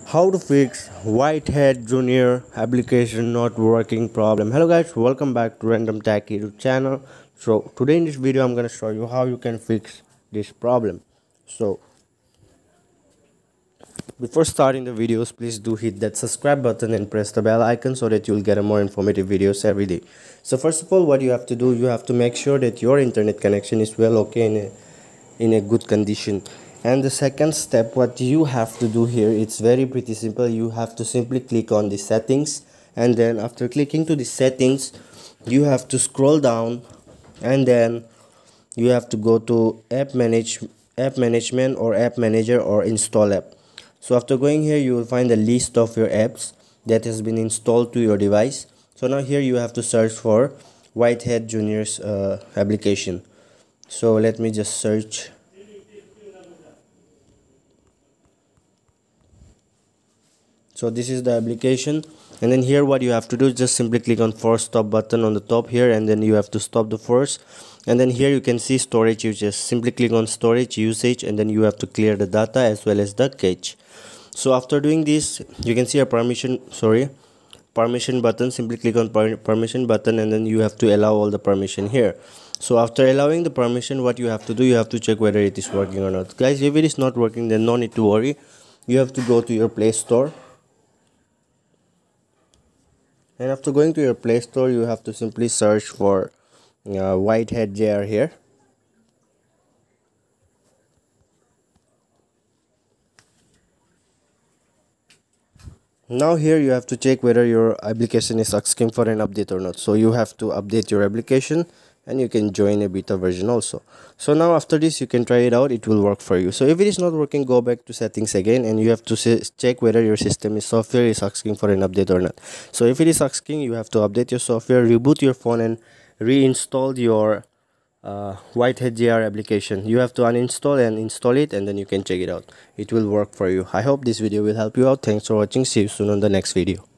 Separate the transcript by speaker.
Speaker 1: How to fix Whitehead Junior application not working problem. Hello guys, welcome back to Random Tech YouTube channel. So today in this video I'm gonna show you how you can fix this problem. So before starting the videos, please do hit that subscribe button and press the bell icon so that you'll get a more informative videos every day. So first of all, what you have to do, you have to make sure that your internet connection is well okay in a good condition. And the second step, what you have to do here, it's very pretty simple. You have to simply click on the settings, and then after clicking to the settings, you have to scroll down, and then you have to go to app management or app manager or install app. So after going here, you will find a list of your apps that has been installed to your device. So now here you have to search for Whitehead Junior's application. So let me just search. So this is the application, and then here what you have to do is just simply click on force stop button on the top here, and then you have to stop the force. And then here you can see storage usage. Simply click on storage usage, and then you have to clear the data as well as the cache. So after doing this, you can see a permission button. Simply click on permission button, and then you have to allow all the permission here. So after allowing the permission, what you have to do, you have to check whether it is working or not. Guys, if it is not working, then no need to worry. You have to go to your Play Store, and after going to your Play Store, you have to simply search for Whitehead JR here. Now here you have to check whether your application is asking for an update or not. So you have to update your application, and you can join a beta version also. So now after this, you can try it out. It will work for you. So if it is not working, go back to settings again, and you have to check whether your software is asking for an update or not. So if it is asking, you have to update your software, reboot your phone, and reinstall your Whitehead JR application. You have to uninstall and install it, and then you can check it out. It will work for you. I hope this video will help you out. Thanks for watching. See you soon on the next video.